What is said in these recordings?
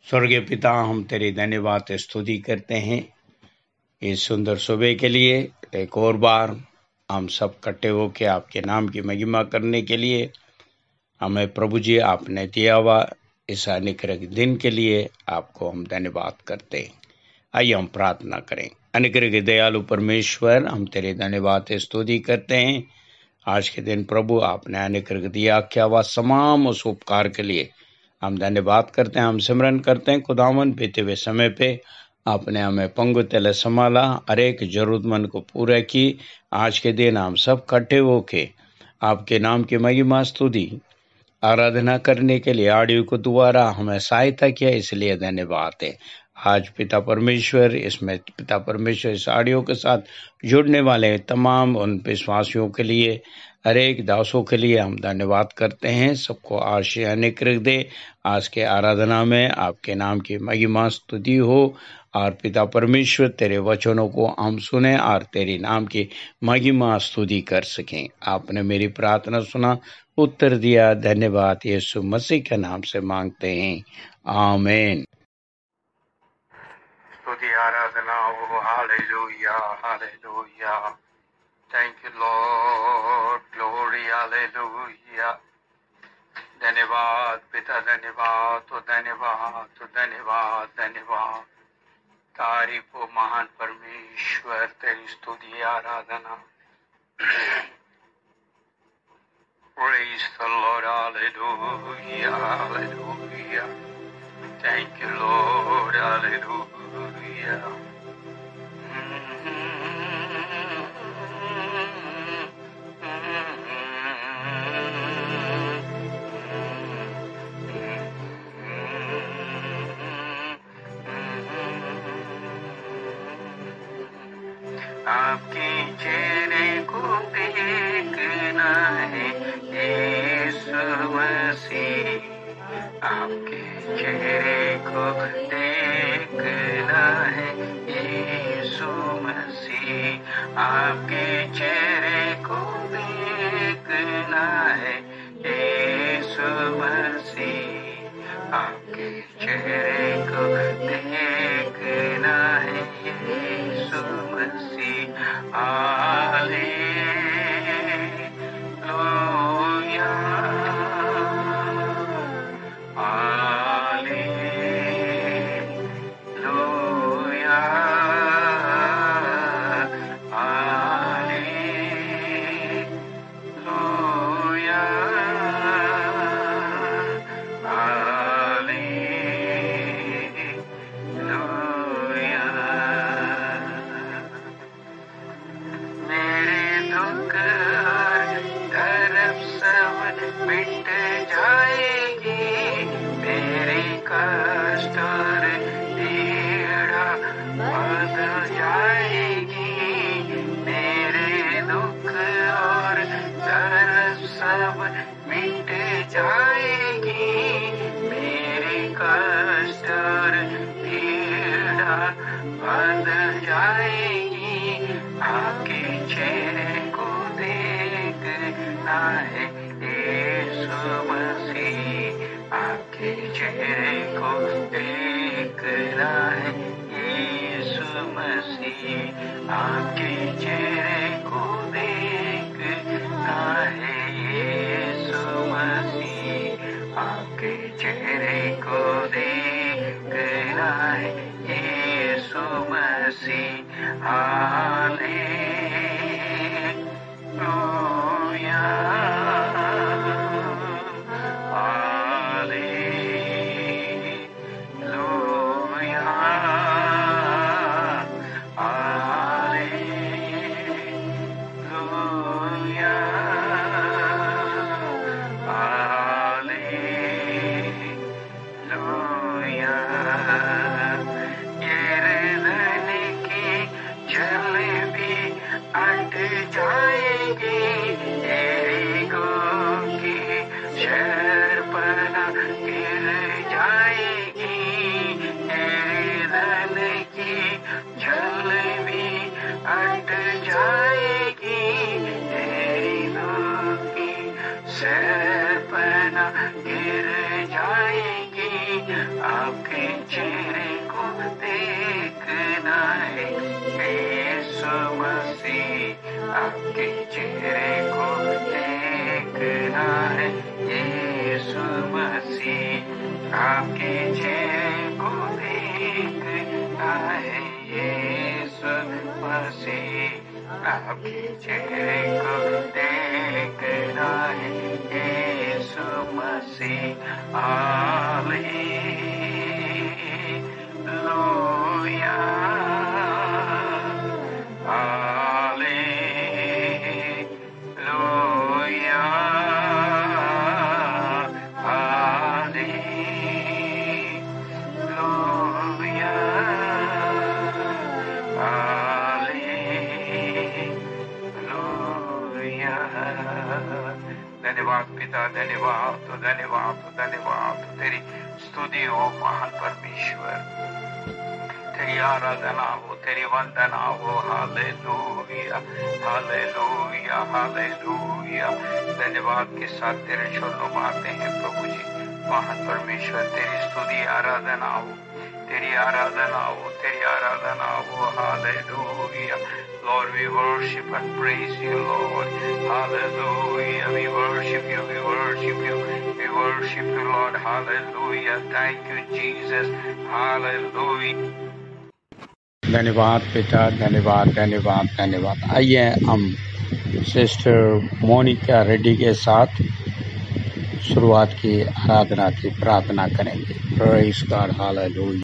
स्वर्गीय पिता, हम तेरी धन्यवाद स्तुति करते हैं इस सुंदर सुबह के लिए। एक और बार हम सब इकट्ठे होकर आपके नाम की महिमा करने के लिए हमें प्रभु जी आपने दिया हुआ इस अनुग्रह दिन के लिए आपको हम धन्यवाद करते हैं। आइए हम प्रार्थना करें। अनुग्रह के दयालु परमेश्वर, हम तेरे धन्यवाद स्तुति करते हैं आज के दिन। प्रभु आपने अनुग्रह दिया क्या हुआ तमाम उस उपकार के लिए हम धन्यवाद करते हैं, हम सिमरन करते हैं। खुदावन बीते हुए समय पे आपने हमें पंगु तले संभाला, हर एक जरूरतमंद को पूरा की। आज के दिन हम सब इकट्ठे होके आपके नाम की महिमा स्तुति आराधना करने के लिए ऑडियो को दोबारा हमें सहायता किया, इसलिए धन्यवाद है। आज पिता परमेश्वर इस ऑडियो के साथ जुड़ने वाले तमाम उन विश्वासियों के लिए, हर एक दासों के लिए हम धन्यवाद करते हैं। सबको आशीष अनुग्रह दे। आज के आराधना में आपके नाम की महिमा स्तुति हो और पिता परमेश्वर तेरे वचनों को हम सुने और तेरे नाम की महिमा स्तुति कर सकें। आपने मेरी प्रार्थना सुना, उत्तर दिया। धन्यवाद यीशु मसीह के नाम से मांगते हैं, आमीन। स्तुति आराधना हो। Hallelujah, hallelujah. Thank you Lord, glory, hallelujah. धन्यवाद पिता, धन्यवाद तो धन्यवाद तो धन्यवाद धन्यवाद। तारीफ हो महान परमेश्वर, तेरी स्तुति आराधना। Praise the Lord, hallelujah, hallelujah. Thank you Lord, hallelujah. आपके चेहरे को देखना है यीशु मसीह, आपके चेहरे को देखना है यीशु मसीह, आपके चेहरे को देखना है यीशु मसीह, आपके चेहरे को देखना है Yeshu Masih. Hallelujah, hallelujah, hallelujah, hallelujah. मेरे दुख और धर्म सब मिट जाएगी, मेरी कष्ट और पीड़ा बदल जाएगी, मेरे दुख और धर्म सब मिट जाएगी, मेरी कष्ट और पीड़ा बदल जाएगी। आपके चेहरे को देखना है यीशु मसीह, आपके चेहरे को देखना है यीशु मसीह, आपके चेहरे को देखना है यीशु मसीह, आपके चेहरे को देखना है Yeshu Masih. Hallelujah, hallelujah, hallelujah, hallelujah. ये हृदय की जले आपके चेहरे को देखना है यीशु मसीह, आपके चेहरे को देखना है यीशु मसीह, आपके चेहरे को देखना है यीशु मसीह, आपके चेहरे को देखना है Yeshu Masih. Hallelujah, hallelujah, hallelujah, hallelujah. धन्यवाद पिता, धन्यवाद तो धन्यवाद तो धन्यवाद तो तेरी स्तुति हो महान परमेश्वर, तेरी आराधना हो, तेरी वंदना हो। Hallelujah, hallelujah, hallelujah. धन्यवाद के साथ तेरे चरणों में आते हैं प्रभु जी। महान परमेश्वर तेरी स्तुति आराधना हो, तेरी आराधना हो, तेरी आराधना हो। Hallelujah. Lord, we worship and praise you, Lord. Hallelujah. We worship you, we worship you, we worship you, Lord. Hallelujah. Thank you, Jesus. Hallelujah. धन्यवाद पिता, धन्यवाद धन्यवाद धन्यवाद। आइए हम सिस्टर मोनिका रेड्डी के साथ शुरुआत की आराधना की प्रार्थना करेंगे। Praise God, hallelujah.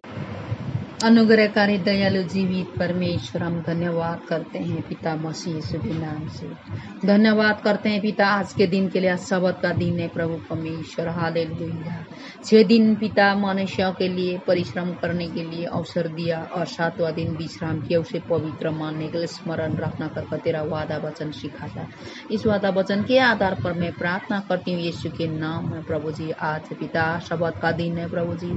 अनुग्रहकारी दयालु जीवित परमेश्वर, हम धन्यवाद करते हैं पिता मसीह यीशु के नाम से। धन्यवाद करते हैं पिता आज के दिन के लिए। आज सबत का दिन है प्रभु परमेश्वर, हालेलुया। 6 दिन पिता मनुष्यों के लिए परिश्रम करने के लिए अवसर दिया और 7वां दिन विश्राम किया, उसे पवित्र मानने के लिए स्मरण रखना कर तेरा वादा वचन सिखाता। इस वादा वचन के आधार पर मैं प्रार्थना करती हूँ यीशु के नाम में प्रभु जी। आज पिता सबत का दिन है प्रभु जी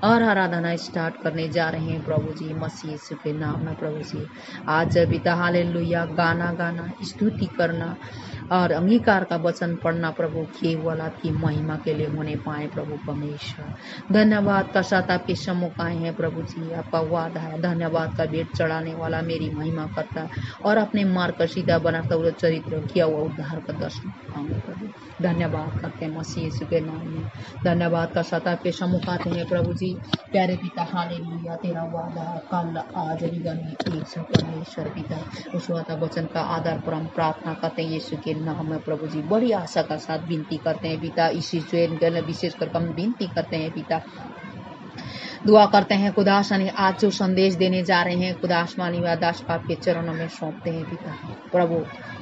और आराधना स्टार्ट करने जा रहे हैं प्रभु जी मसीह यीशु के नाम में प्रभु जी। आज पिता हालेलुया गाना गाना, स्तुति करना और अंगीकार का वचन पढ़ना प्रभु केवल आपकी महिमा के लिए होने पाए प्रभु परमेश्वर। धन्यवाद का साथ आपके सम्मुख आए हैं प्रभु जी। आपका वादा है धन्यवाद का भेंट चढ़ाने वाला मेरी महिमा करता और अपने मार्ग का सीधा बनाता हुआ चरित्र किया हुआ उद्धार का दर्शन पाऊंगा प्रभु। धन्यवाद करते हैं मसीह यीशु के नाम में। धन्यवाद का साथ आपके सम्मुख आते हैं प्रभु जी। प्यारे पिता हालेलुया, तेरा वादा कल आज एक सौ परमेश्वर पिता, उस वादा वचन का आधार पर हम प्रार्थना करते हैं यीशु के नाम में प्रभु जी। बड़ी आशा का साथ विनती करते हैं पिता। इसी चयन विशेषकर हम विनती करते हैं पिता, दुआ करते हैं खुदास आज जो संदेश देने जा रहे हैं खुदास मानी व दास आपके चरणों में सौंपते हैं पिता। प्रभु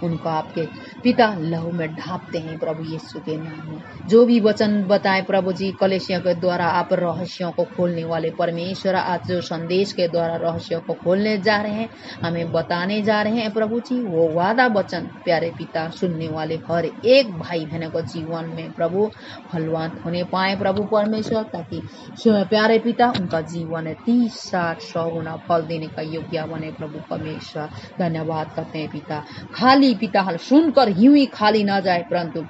उनको आपके पिता लहू में ढापते हैं प्रभु यीशु के नाम में। जो भी वचन बताए प्रभु जी कलेसियों के द्वारा आप रहस्यों को खोलने वाले परमेश्वर, आज जो संदेश के द्वारा रहस्यों को खोलने जा रहे हैं, हमें बताने जा रहे हैं प्रभु जी, वो वादा वचन प्यारे पिता सुनने वाले हर एक भाई बहनों को जीवन में प्रभु फलवान होने पाए प्रभु परमेश्वर, ताकि प्यारे पिता उनका जीवन 30, 60, 100 गुना फल देने का योग्य बने प्रभु परमेश्वर। धन्यवाद करते हैं पिता। खाली पिता हल सुनकर यूं ही खाली ना जाए, परंतु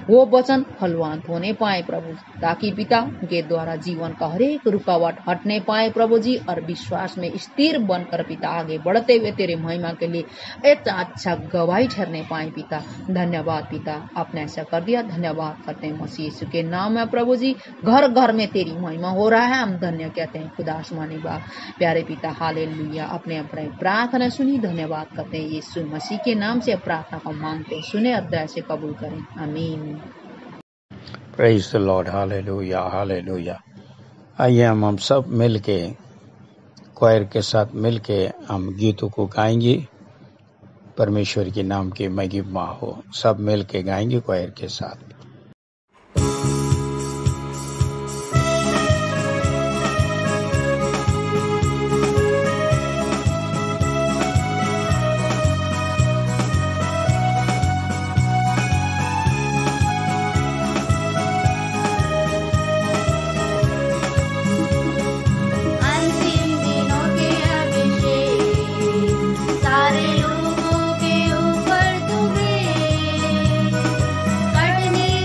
वो वचन फलवान होने पाए प्रभु, ताकि पिता उनके द्वारा जीवन का हर एक रुकावट हटने पाए प्रभु जी, और विश्वास में स्थिर बनकर पिता आगे बढ़ते हुए तेरे महिमा के लिए एक अच्छा गवाही ठहरने पाए पिता। धन्यवाद पिता, आपने ऐसा कर दिया। धन्यवाद करते हैं मसीह यीशु के नाम में प्रभु जी। घर घर में तेरी महिमा हो रहा है, हम धन्य कहते हैं खुदा आसमानी बाप प्यारे पिता। हालेलुया, अपने अपने प्रार्थना सुनी। धन्यवाद करते हैं यीशु मसीह के नाम से प्रार्थना को मांगते हैं, सुने अध्याय से कबूल करें, आमीन। Praise the Lord, hallelujah hallelujah. आइए हम सब मिलके क्वायर के साथ मिलके हम गीतों को गाएंगे। परमेश्वर के नाम की महिमा हो। सब मिलके गाएंगे क्वायर के साथ। सारे लोगों के ऊपर तुम्हें कटनी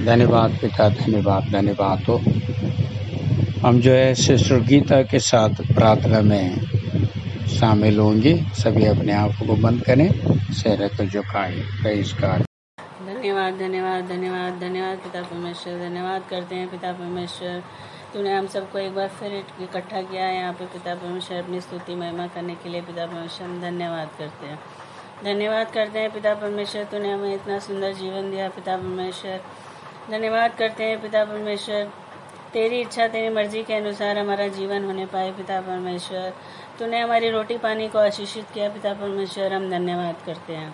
धन्यवाद पिता, धन्यवाद धन्यवाद हो। हम जो है सिस्टर गीता के साथ प्रार्थना में शामिल होंगे। सभी अपने आंखों को बंद करें, सिर को झुकाएं। Praise God. धन्यवाद धन्यवाद धन्यवाद धन्यवाद पिता परमेश्वर, धन्यवाद करते हैं पिता परमेश्वर, तूने हम सबको एक बार फिर इकट्ठा किया है यहाँ पे पिता परमेश्वर अपनी स्तुति महिमा करने के लिए। पिता परमेश्वर हम धन्यवाद करते हैं, धन्यवाद करते हैं पिता परमेश्वर, तूने हमें इतना सुंदर जीवन दिया पिता परमेश्वर। धन्यवाद करते हैं पिता परमेश्वर, तेरी इच्छा तेरी मर्जी के अनुसार हमारा जीवन होने पाए पिता परमेश्वर। तूने हमारी रोटी पानी को आशीषित किया पिता परमेश्वर, हम धन्यवाद करते हैं,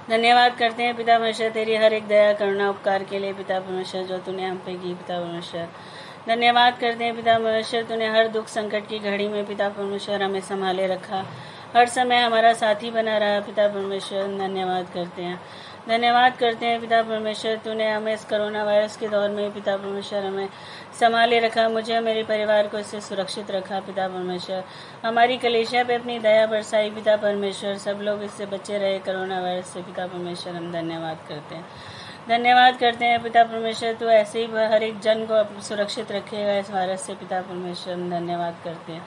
धन्यवाद करते हैं पिता परमेश्वर तेरी हर एक दया करुणा उपकार के लिए पिता परमेश्वर जो तूने हम पे की पिता परमेश्वर। धन्यवाद करते हैं पिता परमेश्वर, तूने हर दुख संकट की घड़ी में पिता परमेश्वर हमें संभाले रखा, हर समय हमारा साथी बना रहा पिता परमेश्वर। धन्यवाद करते हैं, धन्यवाद करते हैं पिता परमेश्वर, तूने हमें इस कोरोना वायरस के दौर में पिता परमेश्वर हमें संभाले रखा, मुझे और मेरे परिवार को इससे सुरक्षित रखा पिता परमेश्वर। हमारी कलीसिया पे अपनी दया बरसाई पिता परमेश्वर, सब लोग इससे बचे रहे कोरोना वायरस से पिता परमेश्वर। हम धन्यवाद करते हैं, धन्यवाद करते हैं पिता परमेश्वर, तू ऐसे ही हर एक जन को सुरक्षित रखेगा इस वायरस से पिता परमेश्वर। हम धन्यवाद करते हैं,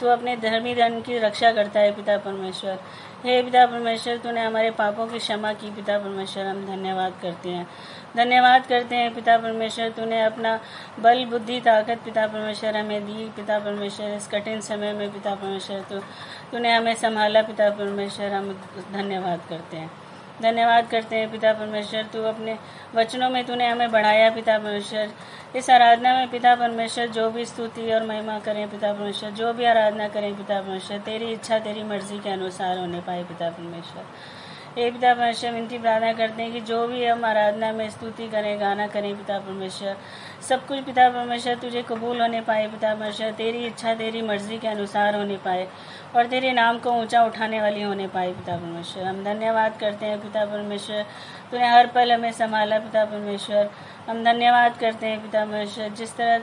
तू अपने धर्मी धन की रक्षा करता है पिता परमेश्वर। हे पिता परमेश्वर, तूने हमारे पापों की क्षमा की पिता परमेश्वर। हम धन्यवाद करते हैं, धन्यवाद करते हैं पिता परमेश्वर, तूने अपना बल बुद्धि ताकत पिता परमेश्वर हमें दी पिता परमेश्वर। इस कठिन समय में पिता परमेश्वर तूने हमें संभाला पिता परमेश्वर। हम धन्यवाद करते हैं, धन्यवाद करते हैं पिता परमेश्वर, तू अपने वचनों में तूने हमें बढ़ाया पिता परमेश्वर। इस आराधना में पिता परमेश्वर जो भी स्तुति और महिमा करें पिता परमेश्वर, जो भी आराधना करें पिता परमेश्वर, तेरी इच्छा तेरी मर्जी के अनुसार होने पाए पिता परमेश्वर। हे पिता परमेश्वर, विनती प्रार्थना करते हैं कि जो भी हम आराधना में स्तुति करें गाना करें पिता परमेश्वर, सब कुछ पिता परमेश्वर तुझे कबूल होने पाए पिता परमेश्वर, तेरी इच्छा तेरी मर्जी के अनुसार होने पाए और तेरे नाम को ऊंचा उठाने वाली होने पाए पिता परमेश्वर। हम धन्यवाद करते हैं पिता परमेश्वर, तूने हर पल हमें संभाला पिता परमेश्वर। हम धन्यवाद करते हैं पिता परमेश्वर, जिस तरह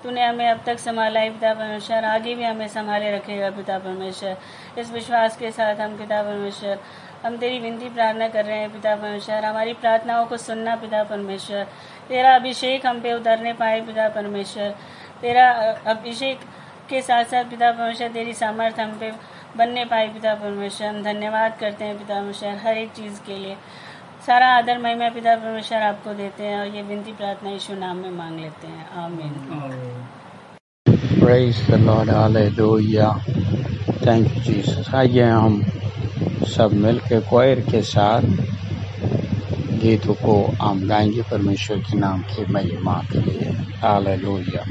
तूने हमें अब तक संभाला है पिता परमेश्वर, आगे भी हमें संभाले रखेगा पिता परमेश्वर। इस विश्वास के साथ हम पिता परमेश्वर हम तेरी विनती प्रार्थना कर रहे हैं पिता परमेश्वर, हमारी प्रार्थनाओं को सुनना पिता परमेश्वर। तेरा अभिषेक हम पे उतरने पाए पिता परमेश्वर, तेरा अभिषेक के साथ साथ पिता परमेश्वर तेरी सामर्थ्य हम पे बनने पाए पिता परमेश्वर। हम धन्यवाद करते हैं पिता परमेश्वर हर एक चीज़ के लिए। सारा आदर महिमा पिता परमेश्वर आपको देते हैं और ये विनती प्रार्थना यीशु नाम में मांग लेते हैं, आमीन। Praise the Lord, Hallelujah. Thank you Jesus। आइए हम सब मिलकर क्वायर के साथ गीतों को हम गाएंगे परमेश्वर के नाम की महिमा के लिए। हालेलुया।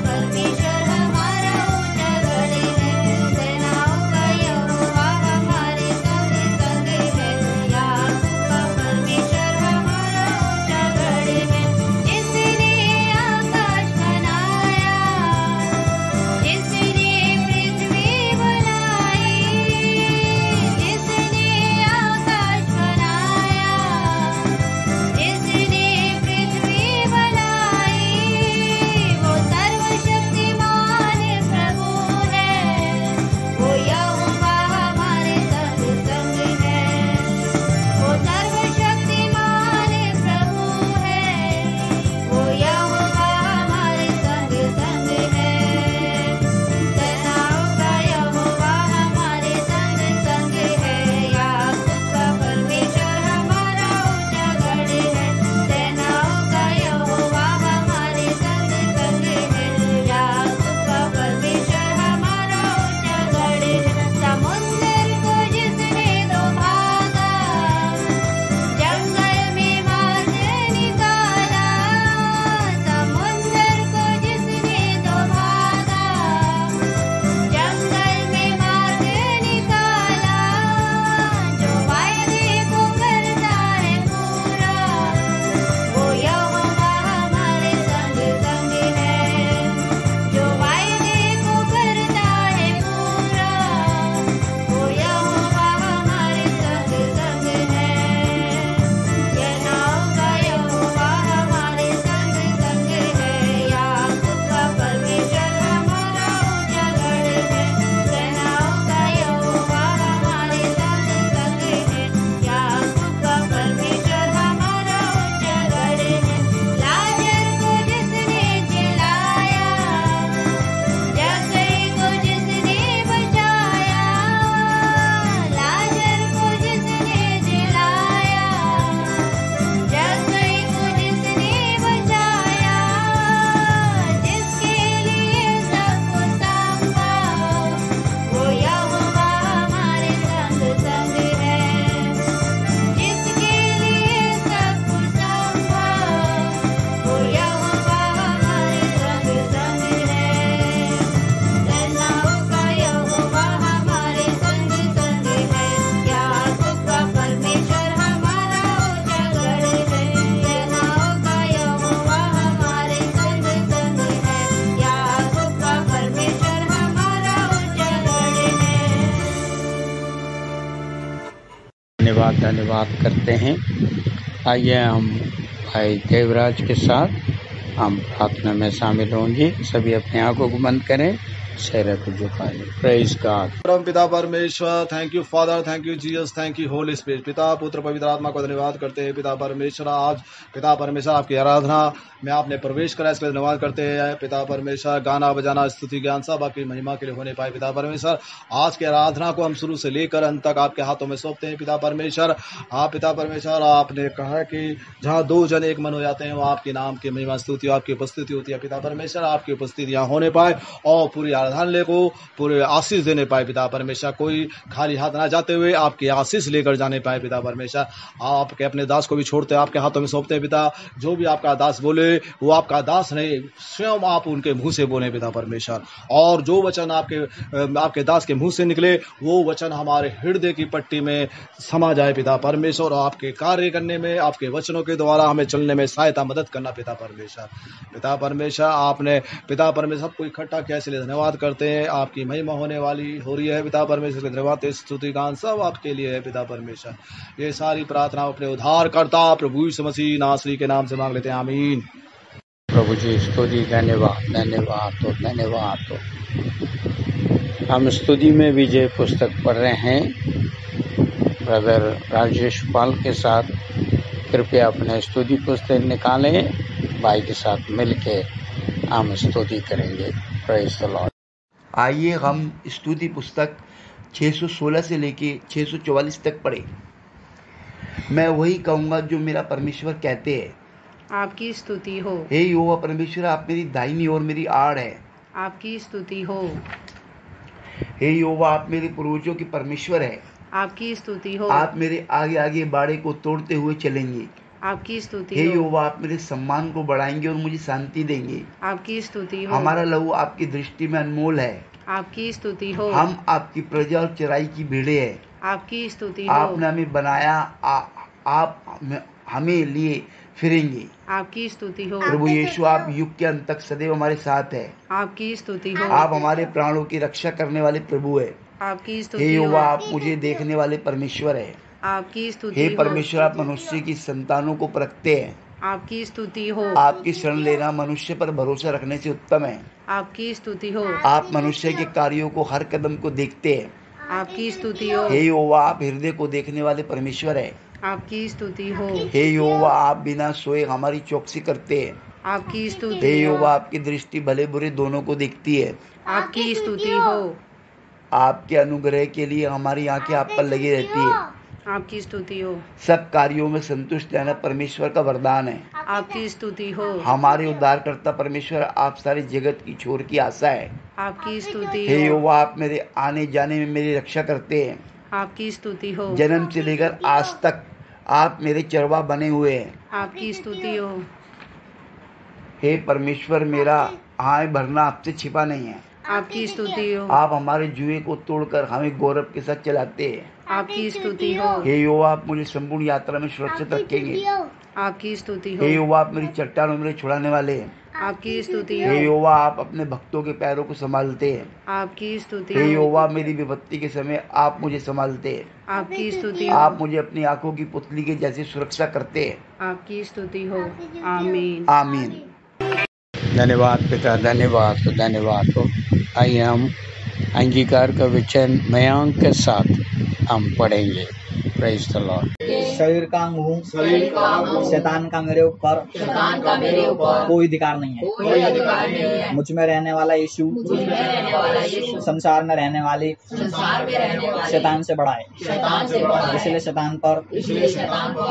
परमेश्वर हमारा ऊंचा गढ़ है। धन्यवाद करते हैं। आइए हम भाई देवराज के साथ हम प्रार्थना में शामिल होंगे। सभी अपने आंखों को बंद करें, चेहरे को झुकाएं। Praise God. परम पिता परमेश्वर, thank you father, thank you Jesus, thank you Holi spirit. पिता पुत्र पवित्र आत्मा को धन्यवाद करते हैं। पिता परमेश्वर, आज पिता परमेश्वर आपकी आराधना में आपने प्रवेश करा, इसके लिए धन्यवाद करते हैं। पिता परमेश्वर, गाना बजाना स्तुति ज्ञान सब आपकी महिमा के लिए होने पाए। पिता परमेश्वर, आज की आराधना को हम शुरू से लेकर अंत तक आपके हाथों में सौंपते हैं। पिता परमेश्वर, आप पिता परमेश्वर, आपने कहा कि जहाँ दो जन एक मन हो जाते हैं, वहाँ आपके नाम की महिमा स्तुति आपकी उपस्थिति होती है। पिता परमेश्वर, आपकी उपस्थिति यहाँ होने पाए और पूरी आराधना को पूरे आशीष देने पाए। पिता परमेश्वर, कोई खाली हाथ ना जाते हुए आपकी आशीष लेकर जाने पाए। पिता परमेश्वर, आपके अपने दास को भी छोड़ते हैं, आपके हाथों में सौंपते हैं। पिता, जो भी आपका दास बोले वो आपका दास नहीं, स्वयं आप उनके मुंह से बोले। पिता परमेश्वर, और जो वचन आपके दास के मुंह से निकले वो वचन हमारे हृदय की पट्टी में समा जाए। पिता परमेश्वर, और आपके कार्य करने में, आपके वचनों के द्वारा हमें चलने में सहायता मदद करना। पिता परमेश्वर, पिता परमेश्वर, आपने पिता परमेश्वर सबको इकट्ठा किया, इसलिए धन्यवाद करते हैं। आपकी महिमा होने वाली हो रही है। पिता परमेश्वर के धन्यवाद, स्तुति गान सब आपके लिए है। पिता परमेश्वर, ये सारी प्रार्थना अपने उद्धार करता प्रभु यीशु मसीह नासरी के नाम से मांग लेते हैं, आमीन। प्रभु जी स्तुति, धन्यवाद धन्यवाद तो धन्यवाद तो। हम स्तुति में विजय पुस्तक पढ़ रहे हैं। ब्रदर राजेश पाल के साथ कृपया अपने स्तुति पुस्तक निकालें, भाई के साथ मिलके हम स्तुति करेंगे। Praise the Lord. आइए हम स्तुति पुस्तक 616 से लेके 644 तक पढ़े। मैं वही कहूँगा जो मेरा परमेश्वर कहते हैं, आपकी स्तुति हो। हे यहोवा परमेश्वर, आप मेरी दाहिनी ओर मेरी आड़ है। आपकी स्तुति हो। हे यहोवा, आप मेरे पूर्वजों के परमेश्वर है। आपकी स्तुति हो। आप मेरे आगे आगे बाड़े को तोड़ते हुए चलेंगे। आपकी स्तुति हे हो। यहोवा, आप मेरे सम्मान को बढ़ाएंगे और मुझे शांति देंगे। आपकी स्तुति हो। हमारा लहू आपकी दृष्टि में अनमोल है। आपकी स्तुति हो। हम आपकी प्रजा और चराई की भेड़े हैं। आपकी स्तुति हो। आपने हमें बनाया, आप हमें लिए फिरेंगे। आपकी स्तुति हो। प्रभु यीशु, आप युग के अंत तक सदैव हमारे साथ है। आपकी स्तुति हो। आप हमारे प्राणों की रक्षा करने वाले प्रभु है। आपकी हे स्तुति हो। यहोवा, आप मुझे देखने वाले परमेश्वर है। आपकी स्तुति हे हो। परमेश्वर, आप मनुष्य की संतानों को परखते हैं। आपकी स्तुति हो। आपकी शरण लेना मनुष्य पर भरोसा रखने से उत्तम है। आपकी स्तुति हो। आप मनुष्य के कार्यों को, हर कदम को देखते हैं। आपकी स्तुति हो। हे यहोवा, आप हृदय को देखने वाले परमेश्वर है। आपकी स्तुति हो। हे यहोवा, आप बिना सोए हमारी चौकसी करते हैं। आपकी स्तुति हे हो। यहोवा, आपकी दृष्टि भले बुरे दोनों को देखती है। आपकी स्तुति हो। आपके अनुग्रह के लिए हमारी आंखें आप पर लगी रहती है। आपकी स्तुति हो। सब कार्यों में संतुष्ट रहना परमेश्वर का वरदान है। आपकी स्तुति हो। हमारे उद्धारकर्ता परमेश्वर, आप सारे जगत की छोर की आशा है। आपकी स्तुति हे हो। यहोवा, आप मेरे आने जाने में मेरी रक्षा करते हैं। आपकी स्तुति हो। जन्म से लेकर आज तक आप मेरे चरवा बने हुए हैं। आपकी स्तुति हो। हे परमेश्वर, मेरा आय भरना आपसे छिपा नहीं है। आपकी स्तुति हो। आप हमारे जुए को तोड़कर हमें गौरव के साथ चलाते हैं। आपकी स्तुति हो। हे यहोवा, आप मुझे संपूर्ण यात्रा में सुरक्षित रखेंगे। आपकी स्तुति हो। हे यहोवा, आप मेरी चट्टानों में छुड़ाने वाले हैं। आपकी स्तुति हे हो। यहोवा, आप अपने भक्तों के पैरों को संभालते हैं। आपकी स्तुति हे हो। यहोवा, मेरी विपत्ति के समय आप मुझे संभालते हैं। आपकी स्तुति हो। आप मुझे अपनी आंखों की पुतली के जैसे सुरक्षा करते हैं। आपकी स्तुति हो। आमीन। आमीन। धन्यवाद पिता, धन्यवाद तो धन्यवाद तो। आइए हम अंगीकार का वचन मयांक के साथ हम पढ़ेंगे। Praise the Lord. शरीर का अंग हूँ, शैतान का मेरे ऊपर कोई अधिकार नहीं है। मुझ में रहने वाला यीशु संसार में रहने वाले शैतान से बड़ा है, इसलिए शैतान पर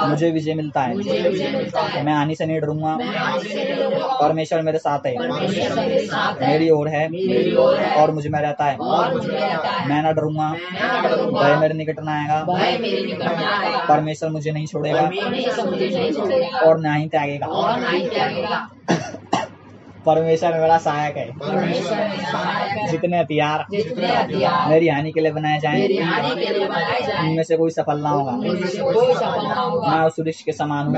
मुझे विजय मिलता है। मैं हानि से नहीं डरूंगा, परमेश्वर मेरे साथ है, मेरी ओर है और मुझ में रहता है। मैं न डरूंगा, भय मेरे निकट न आएगा। परमेश्वर मुझे नहीं छोड़ेगा और ना ही त्यागेगा। परमेश्वर मेरा सहायक है। जितने हथियार मेरी हानि के लिए बनाए जाएं, उनमें से कोई सफल ना होगा। मैं उस वृक्ष के समान हूँ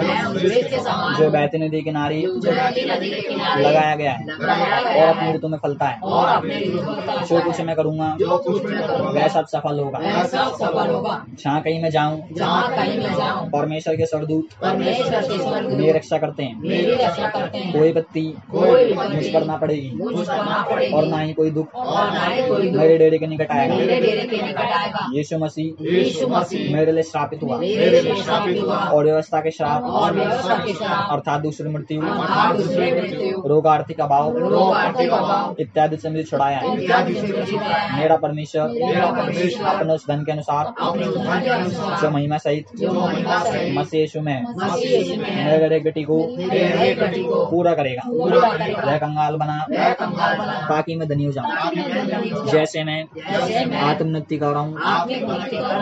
जो बहती नदी किनारे लगाया गया है और अपनी ऋतु में फलता है। जो कुछ मैं करूँगा वह सब सफल होगा। जहाँ कहीं मैं जाऊँ परमेश्वर के स्वर्गदूत मेरी रक्षा करते हैं। कोई विपत्ति मुझ पर ना पड़ेगी और ना ही कोई दुख मेरे डेरे के निकट आएगा। यीशु मसीह मेरे लिए श्रापित हुआ और व्यवस्था के श्राप अर्थात दूसरी मृत्यु, रोग, आर्थिक अभाव इत्यादि से मुझे छुड़ाया है। मेरा परमेश्वर अपने उस धन के अनुसार जो महिमा सहित मसीह यीशु में मेरे बेटी को पूरा करेगा। वह कंगाल बना ताकि मैं धनी हो जाऊं। जैसे मैं आत्मोन्नति कर रहा हूँ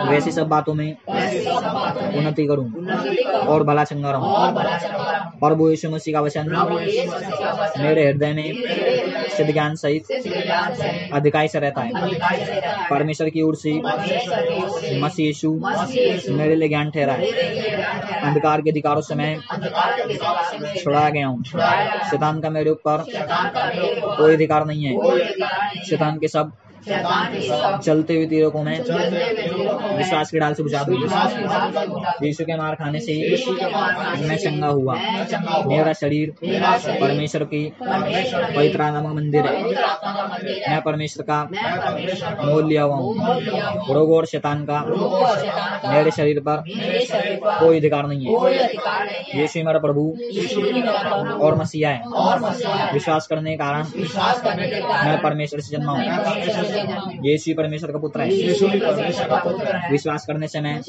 वैसी सब बातों में उन्नति करूं और भला चंगा रहूं। प्रभु यीशु मसीह का वचन मेरे हृदय में सिद्ध ज्ञान सहित अधिकाई से रहता है। परमेश्वर की ओर से मसीह यीशु मेरे लिए ज्ञान ठहरा है। अंधकार के अधिकारों से मैं छुड़ाया गया हूँ। शैतान का मेरे ऊपर कोई अधिकार नहीं है। शैतान के सब चलते हुए तीरों को मैं विश्वास के डाल से बुझा दूंगा। यीशु के मार खाने से मैं चंगा हुआ। मेरा शरीर परमेश्वर की पवित्र नामक मंदिर है। मैं परमेश्वर का मोल लिया हुआ हूँ। रोग और शैतान का मेरे शरीर पर कोई अधिकार नहीं है। यीशु मेरा प्रभु और मसीहा है। विश्वास करने के कारण मैं परमेश्वर से जन्मा हूँ। यीशु परमेश्वर का पुत्र है। विश्वास करने से मैं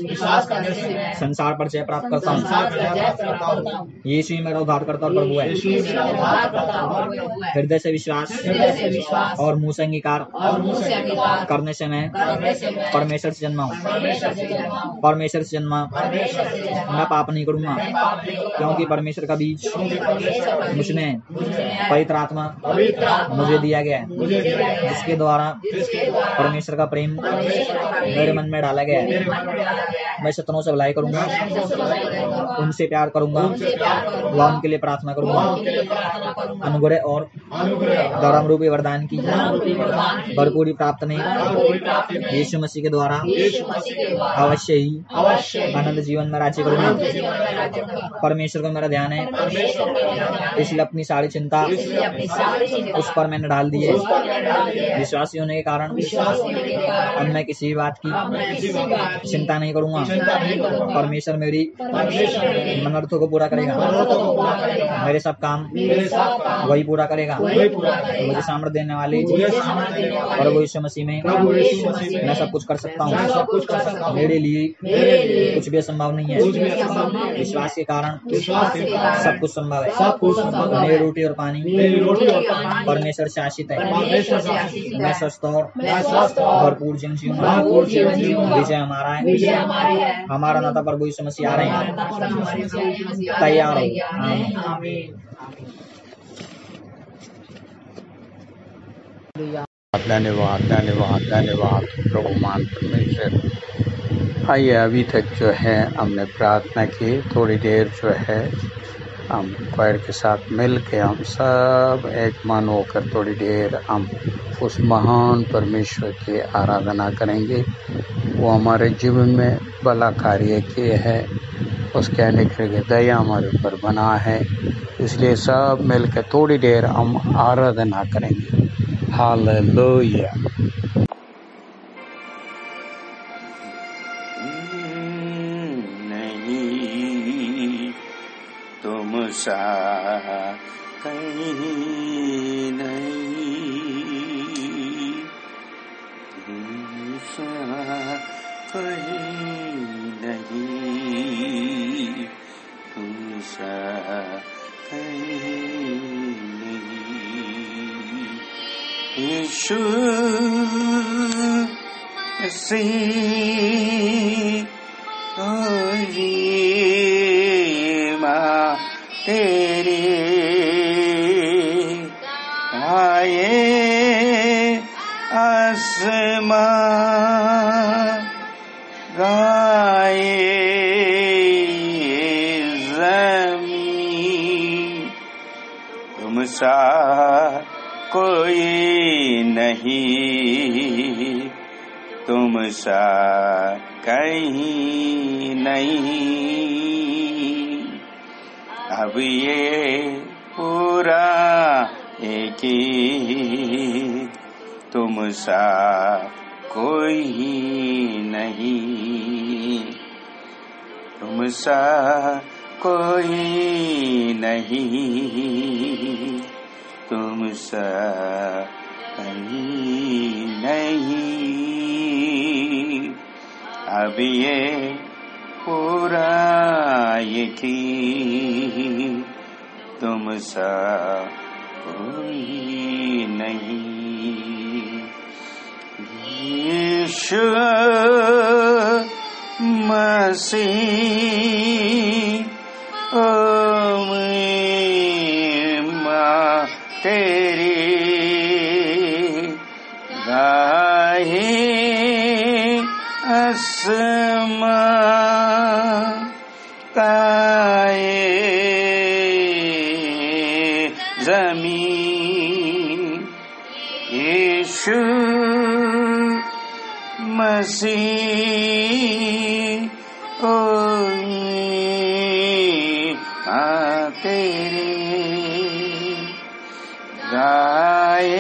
संसार पर जय प्राप्त करता हूँ। यीशु मेरा उद्धारकर्ता और प्रभु है। हृदय से विश्वास और मुंह से अंगीकार करने से मैं परमेश्वर से जन्मा हूँ। परमेश्वर से जन्मा मैं पाप नहीं करूँगा क्योंकि परमेश्वर का बीज मुझमें पवित्र आत्मा मुझे दिया गया है, जिसके द्वारा परमेश्वर का प्रेम मेरे मन में डाला गया है। मैं शत्रुओं से भलाई करूंगा, उनसे प्यार करूंगा, वह उनके लिए प्रार्थना करूंगा। अनुग्रह और धर्म रूपी वरदान की भरपूरी प्राप्त नहीं यीशु मसीह के द्वारा अवश्य ही आनंद जीवन में राज्य करूंगा। परमेश्वर को मेरा ध्यान है, इसलिए अपनी सारी चिंता उस पर मैंने डाल दी है। विश्वासी होने के कारण अब मैं किसी भी बात की चिंता नहीं करूंगा। परमेश्वर मेरी मनोरथों को पूरा करेगा। मेरे सब काम वही पूरा करेगा। मुझे सामर्थ्य देने वाले प्रभु यीशु मसीह में मैं सब कुछ कर सकता हूँ। मेरे लिए कुछ भी असंभव नहीं है। विश्वास के कारण सब कुछ संभव है। मेरी रोटी और पानी परमेश्वर से आश्रित है। मैं स्वस्थ और भरपूर जीवन जीऊंगा। विजय हमारा है। हमारा नाता प्रभु यीशु मसीह आ रहे हैं। तैयार हो। धन्यवाद धन्यवाद धन्यवाद प्रभु मान परमेश्वर। आइए अभी तक जो है हमने प्रार्थना की। थोड़ी देर जो है हम क्वायर के साथ मिल के हम सब एक मन होकर थोड़ी देर हम उस महान परमेश्वर की आराधना करेंगे। वो हमारे जीवन में भला कार्य किए है, उसके अनेक दया हमारे ऊपर बना है। इसलिए सब मिल के थोड़ी देर हम आराधना करेंगे। हालेलुया। नहीं तुम सा कहीं नहीं, तुम सा कहीं नहीं, तुम सा कहीं नहीं। यीशु मसीह तेरी सा कोई नहीं, तुम सा कहीं नहीं। अब ये पूरा एक ही, तुम सा कोई नहीं, तुम सा कोई नहीं, तुम सा कहीं नहीं। अब ये पूरा यकीन, तुम सा कोई नहीं। यीशु मसीह ओ माँ तेरी गाहे आसमां काए ज़मीन, यीशु मसीह ओ माँ तेरी गाए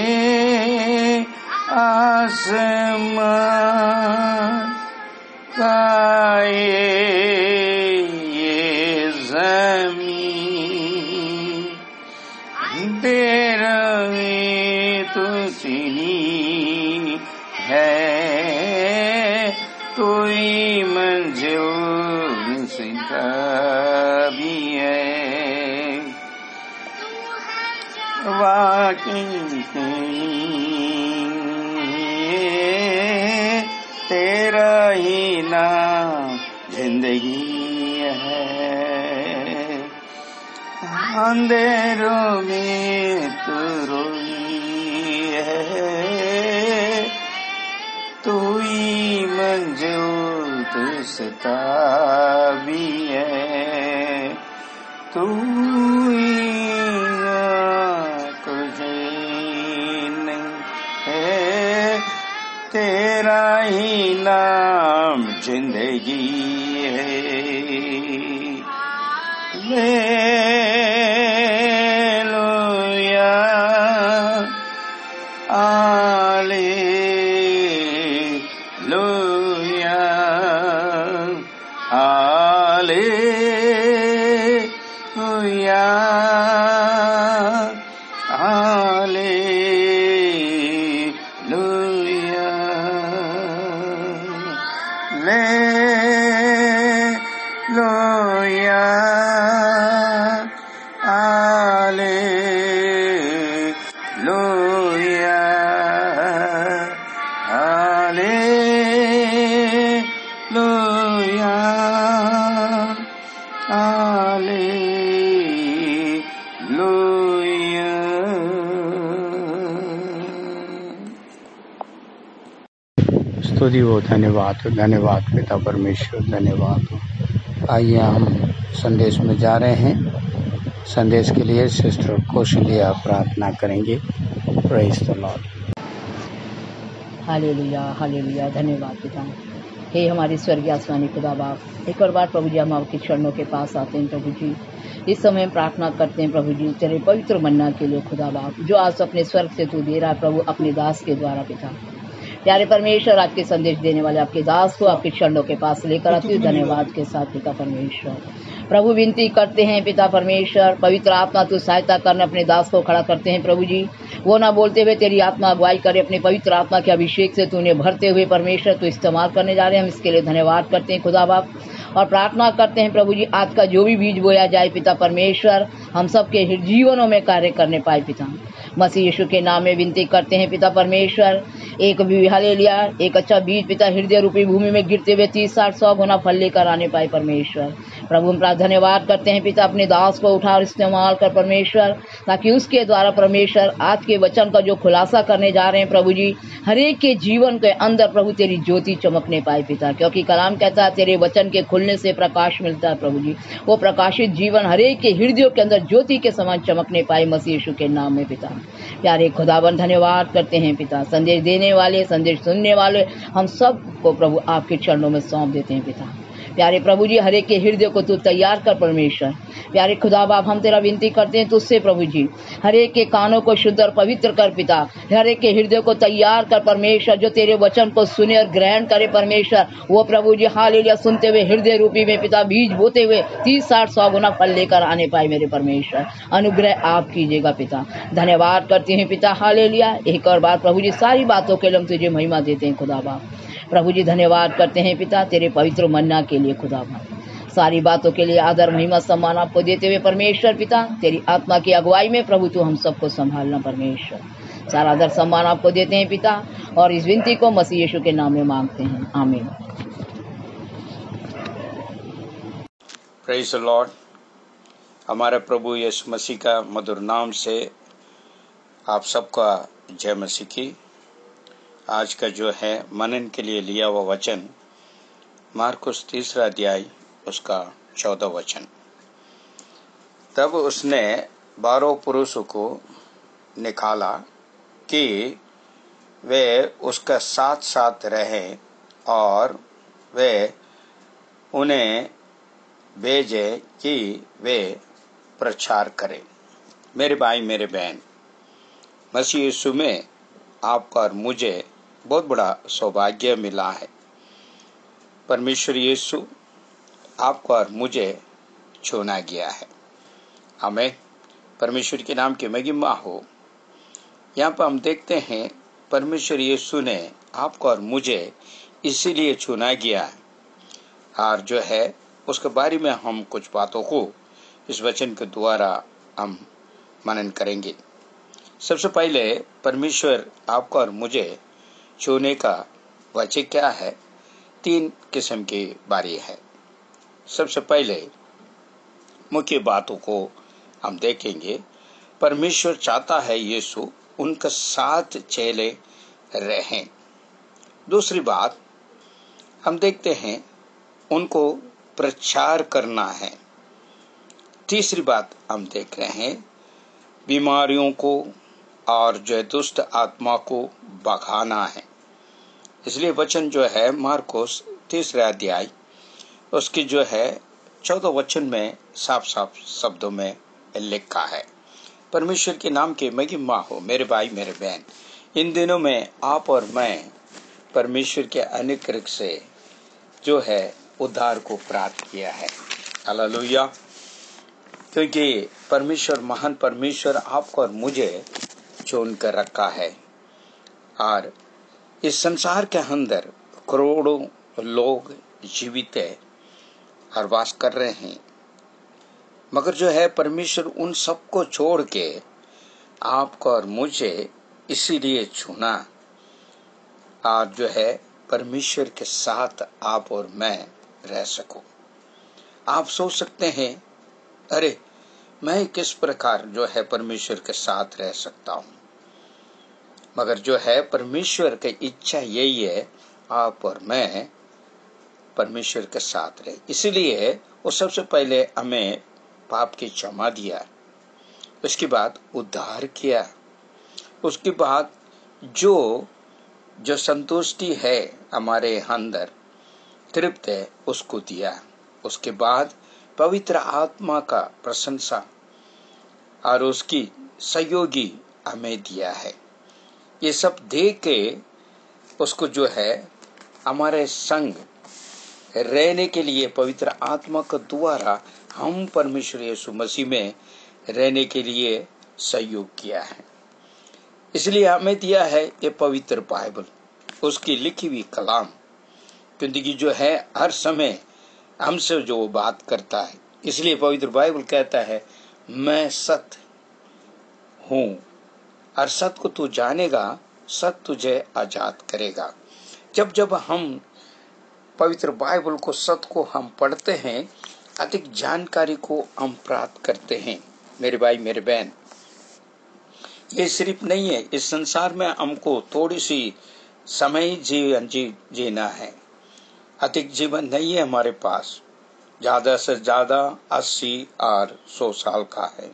आसमां काए ये ज़मीन, तेरा तो सीनी है, कोई मंजिल सीधा भी है। वाकई तेरा ही नाम जिंदगी है, अंधेरों में तू रोई है, तू ही मंजिल तू सताबी है, तू ही तुझे नहीं है, तेरा ही नाम जिंदगी है। Hallelujah hallelujah hallelujah hallelujah hallelujah hallelujah hallelujah hallelujah. स्तुति हो, धन्यवाद हो, धन्यवाद पिता परमेश्वर, धन्यवाद हो। आइए हम संदेश में जा रहे हैं। संदेश के लिए सिस्टर कौशल्या प्रार्थना करेंगे। Praise the Lord. Hallelujah hallelujah. धन्यवाद पिता। हे हमारे स्वर्गीय आसमानी खुदा बाप, एक और बार प्रभु जी हम आपके चरणों के पास आते हैं प्रभु जी। इस समय हम प्रार्थना करते हैं प्रभु जी तेरे पवित्र मन्ना के लिए खुदा बाप, जो आज अपने स्वर्ग से तू दे रहा है प्रभु अपने दास के द्वारा पिता। प्यारे परमेश्वर, आपके संदेश देने वाले आपके दास को आपके चरणों के पास लेकर आती हूँ धन्यवाद के साथ पिता परमेश्वर। प्रभु विनती करते हैं पिता परमेश्वर, पवित्र आत्मा तू सहायता करने अपने दास को खड़ा करते हैं प्रभु जी। वो ना बोलते हुए तेरी आत्मा अगुवाई करे, अपने पवित्र आत्मा के अभिषेक से तू उन्हें भरते हुए परमेश्वर तू इस्तेमाल करने जा रहे हैं। हम इसके लिए धन्यवाद करते हैं खुदा बाप, और प्रार्थना करते हैं प्रभु जी आज का जो भी बीज बोया जाए पिता परमेश्वर, हम सबके जीवनों में कार्य करने पाए पिता। मसीह यीशु के नाम में विनती करते हैं पिता परमेश्वर। एक भी हालेलुया, एक अच्छा बीज पिता हृदय रूपी भूमि में गिरते हुए 30-60-100 गुना फल लेकर आने पाए परमेश्वर। प्रभु हम धन्यवाद करते हैं पिता, अपने दास को उठा और इस्तेमाल कर परमेश्वर, ताकि उसके द्वारा परमेश्वर आज के वचन का जो खुलासा करने जा रहे हैं प्रभु जी, हर एक के जीवन के अंदर प्रभु तेरी ज्योति चमकने पाए पिता। क्योंकि कलाम कहता है तेरे वचन के खुलने खोलने से प्रकाश मिलता है प्रभु जी। वो प्रकाशित जीवन हरेक के हृदयों के अंदर ज्योति के समान चमकने पाए मसीह यीशु के नाम में पिता। प्यारे खुदावन धन्यवाद करते हैं पिता। संदेश देने वाले, संदेश सुनने वाले, हम सब को प्रभु आपके चरणों में सौंप देते हैं पिता। प्यारे प्रभु जी, हरेक के हृदय को तू तैयार कर परमेश्वर। प्यारे खुदा बाप, हम तेरा विनती करते हैं तुझसे प्रभु जी, हरेक के कानों को शुद्ध और पवित्र कर पिता। हरेक के हृदय को तैयार कर परमेश्वर, जो तेरे वचन को सुने और ग्रहण करे परमेश्वर। वो प्रभु जी हालेलुया सुनते हुए हृदय रूपी में पिता बीज बोते हुए 30, 60, 100 गुना फल लेकर आने पाए मेरे परमेश्वर। अनुग्रह आप कीजिएगा पिता। धन्यवाद करते हैं पिता हालेलुया। एक और बार प्रभु जी सारी बातों के लिए हम तुझे महिमा देते हैं खुदा बाप। प्रभु जी धन्यवाद करते हैं पिता तेरे पवित्र मन्ना के लिए खुदा बाप। सारी बातों के लिए आदर महिमा सम्मान आपको देते हुए परमेश्वर पिता, तेरी आत्मा की अगुवाई में प्रभु तू हम सबको संभालना परमेश्वर। सारा आदर सम्मान आपको देते हैं पिता, और इस विनती को मसीह यीशु के नाम में मांगते हैं, आमीन। Praise the Lord. हमारे प्रभु यीशु मसीह का मधुर नाम से आप सबका जय मसीह की। आज का जो है मनन के लिए लिया हुआ वचन मार्कुस 3 अध्याय उसका 14 वचन। तब उसने 12 पुरुषों को निकाला कि वे उसका साथ साथ रहें और वे उन्हें भेजे कि वे प्रचार करें। मेरे भाई मेरे बहन, मसीह यीशु में आपका और मुझे बहुत बड़ा सौभाग्य मिला है। परमेश्वर यीशु आपको और मुझे चुना गया है। हमें परमेश्वर के नाम की महिमा हो। यहाँ पर हम देखते हैं परमेश्वर यीशु ने आपको और मुझे इसीलिए चुना गया है, और जो है उसके बारे में हम कुछ बातों को इस वचन के द्वारा हम मनन करेंगे। सबसे पहले परमेश्वर आपको और मुझे चुनने का वजह क्या है? 3 किस्म की बारी है। सबसे पहले मुख्य बातों को हम देखेंगे। परमेश्वर चाहता है यीशु उनका साथ चले रहें। दूसरी बात हम देखते हैं उनको प्रचार करना है। तीसरी बात हम देख रहे हैं बीमारियों को और जो दुष्ट आत्मा को भगाना है। इसलिए वचन जो है मार्कुस 3 अध्याय उसकी जो है 14 वचन में साफ साफ शब्दों में लिखा है। परमेश्वर के नाम की महिमा हो। मेरे भाई मेरे बहन, इन दिनों में आप और मैं परमेश्वर के अनुग्रह से जो है उद्धार को प्राप्त किया है। हालेलुया। क्योंकि परमेश्वर, महान परमेश्वर आपको और मुझे चुन कर रखा है, और इस संसार के अंदर करोड़ों लोग जीवित है और वास कर रहे हैं, मगर जो है परमेश्वर उन सबको छोड़ के आपको और मुझे इसीलिए चुना, और जो है परमेश्वर के साथ आप और मैं रह सकूं। आप सोच सकते हैं, अरे मैं किस प्रकार जो है परमेश्वर के साथ रह सकता हूं? मगर जो है परमेश्वर की इच्छा यही है आप और मैं परमेश्वर के साथ रहे। इसलिए वो सबसे पहले हमें पाप की क्षमा दिया, उसके बाद उद्धार किया, उसके बाद जो संतुष्टि है हमारे अंदर तृप्त है उसको दिया, उसके बाद पवित्र आत्मा का प्रशंसा और उसकी सहयोगी हमें दिया है। ये सब दे के उसको जो है हमारे संग रहने के लिए पवित्र आत्मा के द्वारा हम परमेश्वर यीशु मसीह में रहने के लिए सहयोग किया है। इसलिए हमें दिया है ये पवित्र बाइबल, उसकी लिखी हुई कलाम, क्योंकि जो है हर समय हमसे जो बात करता है। इसलिए पवित्र बाइबल कहता है मैं सत्य हूँ, और सत्य को तू जानेगा, सत्य तुझे आजाद करेगा। जब जब हम पवित्र बाइबल को, सत्य को हम पढ़ते हैं, अधिक जानकारी को हम प्राप्त करते हैं। मेरे भाई मेरे बहन, ये सिर्फ नहीं है, इस संसार में हमको थोड़ी सी समय जीना है, अधिक जीवन नहीं है हमारे पास। ज्यादा से ज्यादा 80 और 100 साल का है।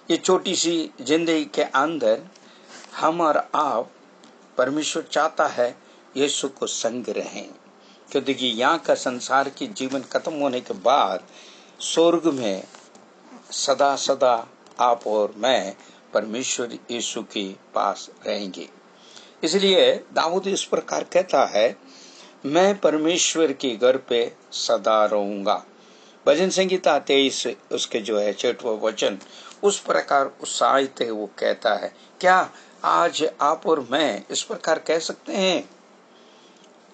ये छोटी सी जिंदगी के अंदर हम और आप, परमेश्वर चाहता है यीशु को संग रहें, क्योंकि यहाँ का संसार की जीवन खत्म होने के बाद स्वर्ग में सदा सदा आप और मैं परमेश्वर यीशु के पास रहेंगे। इसलिए दाऊद इस प्रकार कहता है, मैं परमेश्वर के घर पे सदा रहूंगा। भजन संगीता 23 उसके जो है 6वां वचन उस प्रकार उत्साहित है, वो कहता है। क्या आज आप और मैं इस प्रकार कह सकते हैं?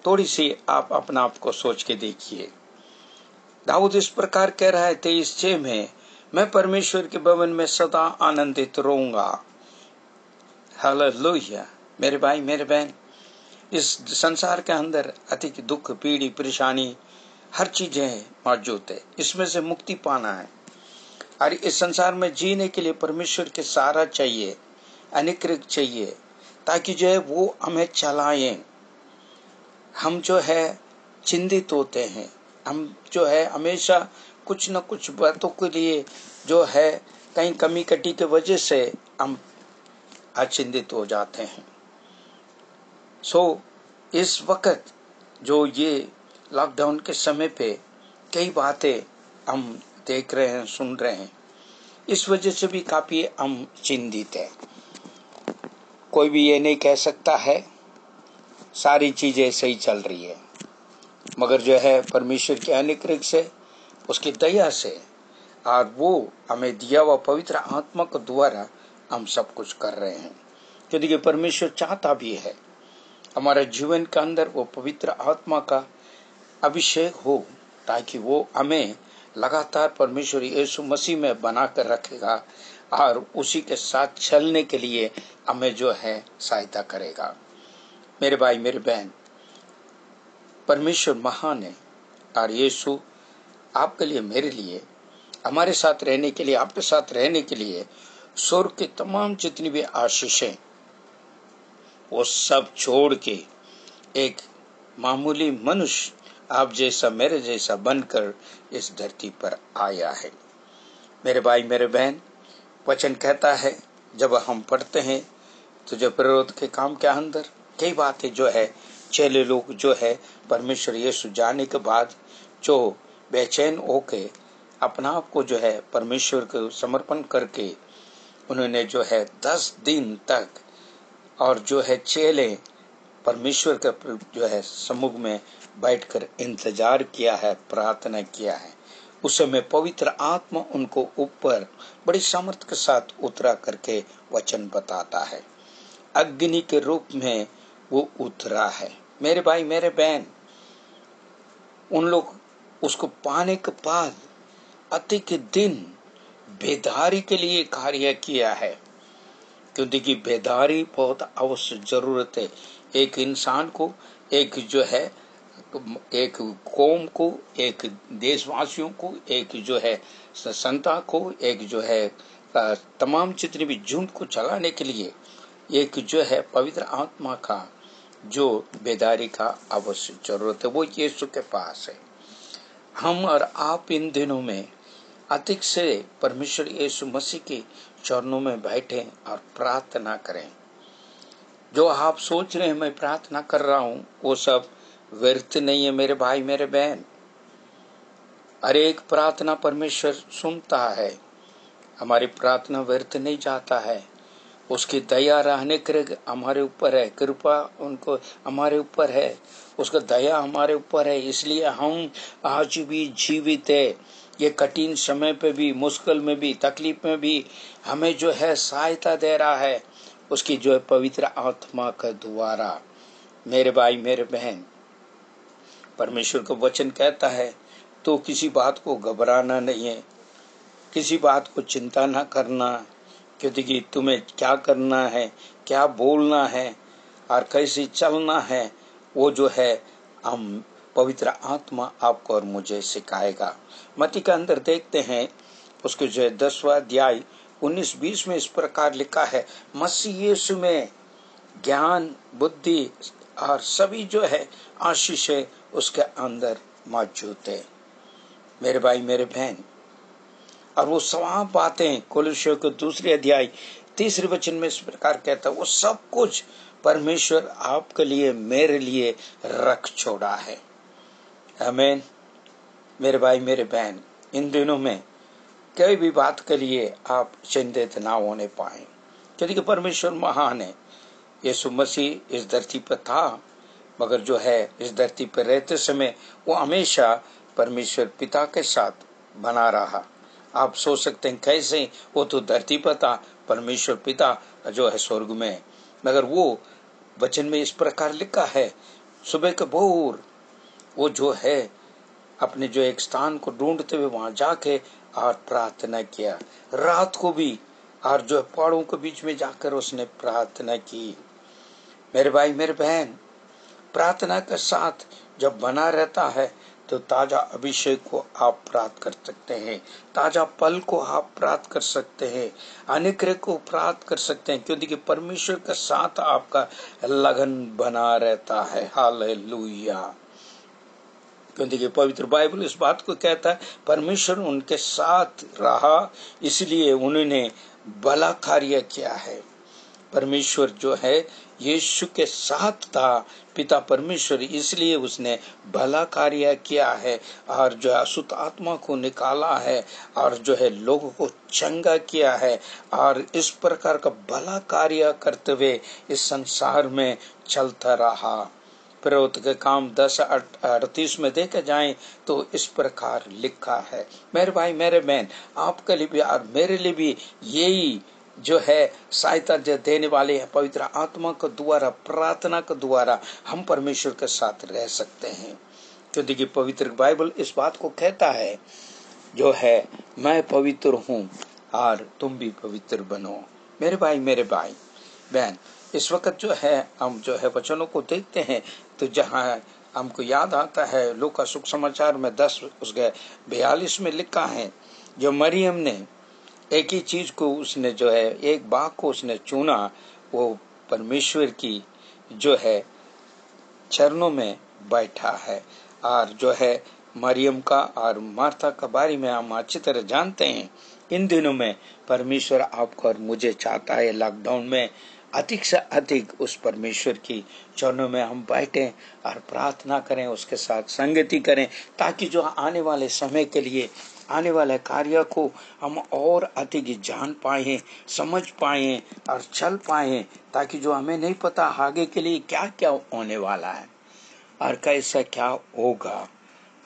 थोड़ी सी आप अपना आप को सोच के देखिए। दाऊद इस प्रकार कह रहा है 23:6 में, मैं परमेश्वर के भवन में सदा आनंदित रहूंगा। हालेलुया। मेरे भाई मेरे बहन, इस संसार के अंदर अधिक दुख, पीड़ी, परेशानी, हर चीजें मौजूद है। इसमें से मुक्ति पाना है और इस संसार में जीने के लिए परमेश्वर के सहारा चाहिए, अनुग्रह चाहिए, ताकि जो है वो हमें चलाएं। हम जो है चिंतित होते हैं, हम जो है हमेशा कुछ न कुछ बातों के लिए जो है कहीं कमी कटी के वजह से हम अचिंतित हो जाते हैं। इस वक्त जो ये लॉकडाउन के समय पे कई बातें हम देख रहे हैं, सुन रहे हैं, इस वजह से भी काफी हम चिंतित हैं। कोई भी ये नहीं कह सकता है सारी चीजें सही चल रही है, मगर जो है परमेश्वर के अनुग्रह से, उसकी दया से और वो हमें दिया हुआ पवित्र आत्मा के द्वारा हम सब कुछ कर रहे हैं। क्योंकि परमेश्वर चाहता भी है हमारे जीवन के अंदर वो पवित्र आत्मा का अभिषेक हो, ताकि वो हमें लगातार परमेश्वर यीशु मसीह में बना कर रखेगा और उसी के साथ चलने के लिए हमें जो है सहायता करेगा। मेरे भाई मेरे बहन, परमेश्वर महान है और यीशु आपके लिए, मेरे लिए, हमारे साथ रहने के लिए, आपके साथ रहने के लिए स्वर्ग की तमाम जितनी भी आशीषें वो सब छोड़ के एक मामूली मनुष्य आप जैसा मेरे जैसा बनकर इस धरती पर आया है। मेरे भाई मेरे बहन, वचन कहता है जब हम पढ़ते हैं तो जो विरोध के काम के अंदर कई बातें जो है चेले लोग जो है परमेश्वर यीशु जाने के बाद जो बेचैन होके अपना आप को जो है परमेश्वर को समर्पण करके उन्होंने जो है 10 दिन तक और जो है चेले परमेश्वर के जो है सम्मुख में बैठकर इंतजार किया है, प्रार्थना किया है। उस समय पवित्र आत्मा उनको ऊपर बड़ी सामर्थ के साथ उतरा करके वचन बताता है। अग्नि के रूप में वो उतरा है। मेरे भाई मेरे बहन, उन लोग उसको पाने के बाद अधिक दिन बेदारी के लिए कार्य किया है, क्योंकि बेदारी बहुत आवश्यक जरूरत है। एक इंसान को, एक जो है एक कौम को, एक देशवासियों को, एक जो है संता को, एक जो है तमाम जितने भी झुंड को चलाने के लिए एक जो है पवित्र आत्मा का जो बेदारी का आवश्यक जरूरत है, वो यीशु के पास है। हम और आप इन दिनों में अधिक से परमेश्वर यीशु मसीह के चरणों में बैठे और प्रार्थना करें। जो आप सोच रहे हैं मैं प्रार्थना कर रहा हूँ, वो सब व्यर्थ नहीं है मेरे भाई मेरे बहन। हर एक प्रार्थना परमेश्वर सुनता है, हमारी प्रार्थना व्यर्थ नहीं जाता है। उसकी दया रहने कर हमारे ऊपर है, कृपा उनको हमारे ऊपर है, उसका दया हमारे ऊपर है। इसलिए हम आज भी जीवित है। ये कठिन समय पे भी, मुश्किल में भी, तकलीफ में भी हमें जो है सहायता दे रहा है, उसकी जो है पवित्र आत्मा के द्वारा। मेरे भाई मेरे बहन, परमेश्वर का वचन कहता है तो किसी बात को घबराना नहीं है, किसी बात को चिंता ना करना, क्योंकि तुम्हें क्या करना है, क्या बोलना है और कैसे चलना है, वो जो है हम पवित्र आत्मा आपको और मुझे सिखाएगा। मत्ती के अंदर देखते हैं, उसके जो है 10वां अध्याय 19-20 में इस प्रकार लिखा है, मसीह यीशु में ज्ञान, बुद्धि और सभी जो है आशीष है उसके अंदर मौजूद है। मेरे भाई मेरे बहन। और वो सवा बातें कोलोसियों के 2 अध्याय 3 वचन में इस प्रकार कहता है, वो सब कुछ परमेश्वर आपके लिए मेरे लिए रख छोड़ा है। आमीन। मेरे भाई मेरे बहन, इन दिनों में कोई भी बात के लिए आप चिंतित ना होने पाए, क्योंकि परमेश्वर महान है। यीशु मसीह इस धरती पर था, मगर जो है इस धरती पर रहते समय वो हमेशा परमेश्वर पिता के साथ बना रहा। आप सोच सकते हैं कैसे, वो तो धरती पर था, परमेश्वर पिता जो है स्वर्ग में। मगर वो वचन में इस प्रकार लिखा है, सुबह के भोर वो जो है अपने जो एक स्थान को ढूंढते हुए वहां जाके और प्रार्थना किया। रात को भी और जो पहाड़ों के बीच में जाकर उसने प्रार्थना की। मेरे भाई मेरे बहन, प्रार्थना के साथ जब बना रहता है तो ताजा अभिषेक को आप प्राप्त कर सकते हैं, ताजा फल को आप प्राप्त कर सकते हैं, अनुग्रह को प्राप्त कर सकते हैं, क्योंकि परमेश्वर के साथ आपका लगन बना रहता है। हालेलुया। क्योंकि पवित्र बाइबल इस बात को कहता है, परमेश्वर उनके साथ रहा, इसलिए उन्होंने भला कार्य किया है। परमेश्वर जो है यीशु के साथ था, पिता परमेश्वर, इसलिए उसने भला कार्य किया है और जो अशुद्ध आत्मा को निकाला है और जो है लोगों को चंगा किया है। और इस प्रकार का भला कार्य करते हुए इस संसार में चलता रहा। प्रवृत्ति के काम 10:38 में देखे जाएं तो इस प्रकार लिखा है। मेरे भाई मेरे बहन, आपके लिए भी और मेरे लिए भी यही जो है सहायता देने वाले हैं। पवित्र आत्मा के द्वारा, प्रार्थना के द्वारा हम परमेश्वर के साथ रह सकते हैं, क्योंकि पवित्र बाइबल इस बात को कहता है जो है, मैं पवित्र हूँ और तुम भी पवित्र बनो। मेरे भाई मेरे भाई बहन, इस वक्त जो है हम जो है वचनों को देखते हैं तो जहाँ हमको याद आता है लूका सुख समाचार में 10:42 में लिखा है, जो मरियम ने एक ही चीज को उसने जो है एक बाग को उसने चुना, वो परमेश्वर की जो है चरणों में बैठा है। और जो है मरियम का और मार्था का बारे में हम अच्छी तरह जानते हैं। इन दिनों में परमेश्वर आपको और मुझे चाहता है लॉकडाउन में अधिक से अधिक उस परमेश्वर की चरणों में हम बैठें और प्रार्थना करें, उसके साथ संगति करें, ताकि जो आने वाले समय के लिए, आने वाले कार्य को हम और अधिक जान पाए, समझ पाए और चल पाए, ताकि जो हमें नहीं पता आगे के लिए क्या क्या होने वाला है और कैसा क्या होगा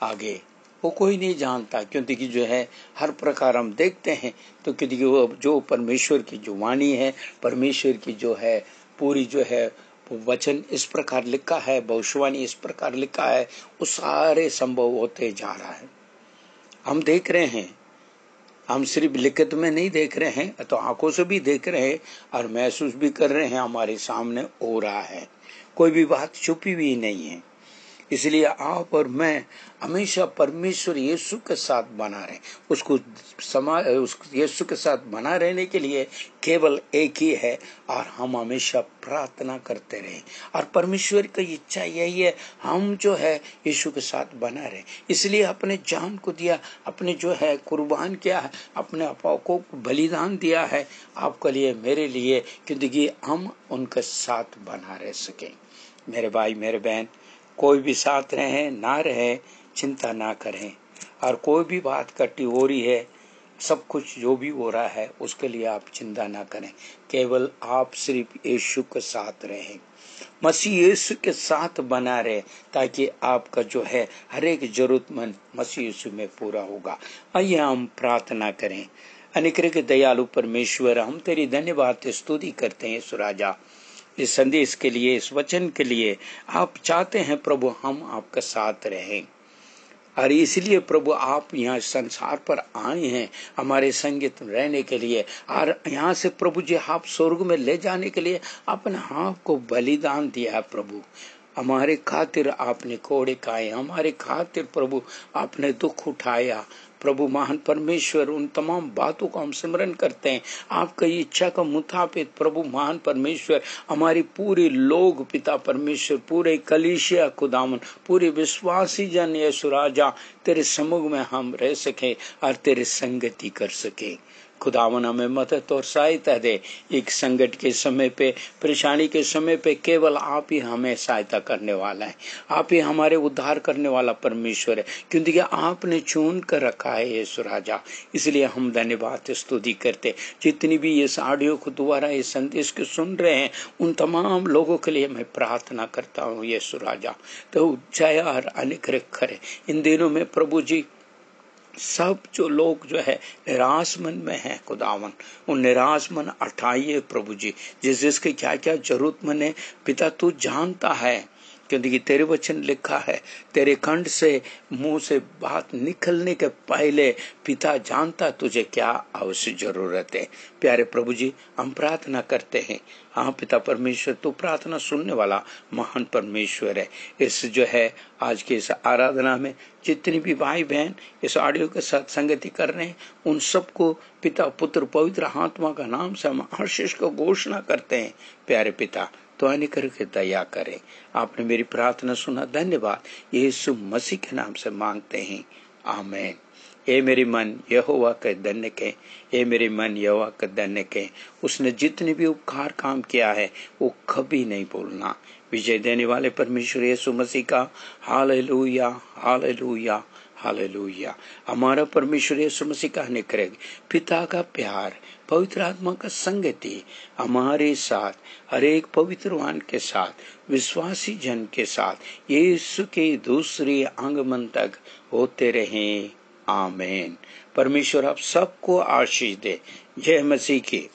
आगे, वो कोई नहीं जानता। क्योंकि जो है हर प्रकार हम देखते हैं तो क्योंकि वो जो परमेश्वर की जो वाणी है, परमेश्वर की जो है पूरी जो है वचन इस प्रकार लिखा है, भविष्यवाणी इस प्रकार लिखा है, वो सारे संभव होते जा रहा है। हम देख रहे हैं, हम सिर्फ लिखित में नहीं देख रहे हैं, तो आंखों से भी देख रहे हैं और महसूस भी कर रहे हैं, हमारे सामने हो रहा है। कोई भी बात छुपी हुई नहीं है। इसलिए आप और मैं हमेशा परमेश्वर यीशु के साथ बना रहे, उसको यीशु के साथ बना रहने के लिए केवल एक ही है, और हम हमेशा प्रार्थना करते रहें। और परमेश्वर की इच्छा यही है, हम जो है यीशु के साथ बना रहे। इसलिए अपने जान को दिया, अपने जो है कुर्बान किया है, अपने आपा को बलिदान दिया है आपके लिए, मेरे लिए, क्योंकि हम उनके साथ बना रह सकें। मेरे भाई मेरे बहन, कोई भी साथ रहे ना रहे, चिंता ना करें। और कोई भी बात कटी हो रही है, सब कुछ जो भी हो रहा है उसके लिए आप चिंता ना करें। केवल आप सिर्फ यीशु के साथ रहें, मसीह यीशु के साथ बना रहे, ताकि आपका जो है हर एक जरूरतमंद मसीह यीशु में पूरा होगा। आइए हम प्रार्थना करें। अनुग्रह के दयालु परमेश्वर, हम तेरी धन्यवाद स्तुति करते हैं सुराजा, इस संदेश के लिए, इस वचन के लिए। आप चाहते हैं प्रभु हम आपके साथ रहें, और इसलिए प्रभु आप यहाँ संसार पर आए हैं हमारे संगीत रहने के लिए, और यहाँ से प्रभु जी आप स्वर्ग में ले जाने के लिए अपने आप को बलिदान दिया है। प्रभु हमारे खातिर आपने कोड़े खाए, हमारे खातिर प्रभु आपने दुख उठाया, प्रभु महान परमेश्वर, उन तमाम बातों को हम स्मरण करते हैं। आपकी इच्छा का मुताबिक प्रभु महान परमेश्वर हमारी पूरे लोग पिता परमेश्वर, पूरे कलीसिया खुदावन, पूरे विश्वासी जन यीशु राजा तेरे सम्मुख में हम रह सके और तेरे संगति कर सके। खुदावन हमें मदद और सहायता दे। एक संकट के समय पे, परेशानी के समय पे केवल आप ही हमें सहायता करने वाला है। आप ही हमारे उद्धार करने वाला परमेश्वर है, क्योंकि आपने चुन कर रखा है यीशु राजा। इसलिए हम धन्यवाद स्तुति करते। जितनी भी इस ऑडियो को दोबारा इस संदेश को सुन रहे हैं, उन तमाम लोगों के लिए मैं प्रार्थना करता हूँ यीशु राजा, तो जय और अनुग्रह करे इन दिनों में प्रभु जी। सब जो लोग जो है निराश मन में है खुदावन, उन निराश मन हटाइए प्रभु जी। जिसके क्या क्या जरूरतमंद है पिता तू जानता है, क्योंकि तेरे वचन लिखा है, तेरे कंठ से मुंह से बात निकलने के पहले पिता जानता तुझे क्या आवश्यक जरूरत है। प्यारे प्रभु जी हम प्रार्थना करते हैं। हाँ पिता परमेश्वर, तू प्रार्थना सुनने वाला महान परमेश्वर है। इस जो है आज के इस आराधना में जितनी भी भाई बहन इस ऑडियो के साथ संगति कर रहे हैं, उन सबको पिता पुत्र पवित्र आत्मा का नाम से हम आशीष को घोषणा करते हैं। प्यारे पिता तो आने करके दया करें। आपने मेरी प्रार्थना सुना, धन्यवाद। यीशु मसीह के नाम से मांगते हैं, आमीन। ए मेरे मन यहोवा के धन्य के, ए मेरे मन यहोवा के धन्य के। उसने जितने भी उपकार काम किया है वो कभी नहीं भूलना। विजय देने वाले परमेश्वर यीशु मसीह का हालेलुया, हालेलुया, हालेलुया। हमारा परमेश्वर यीशु मसीह का अनुग्रह, पिता का प्यार, पवित्र आत्मा का संगति हमारे साथ, हर एक पवित्रवान के साथ, विश्वासी जन के साथ यीशु के दूसरे आगमन तक होते रहें, आमीन। परमेश्वर आप सबको आशीष दे। जय मसीह की।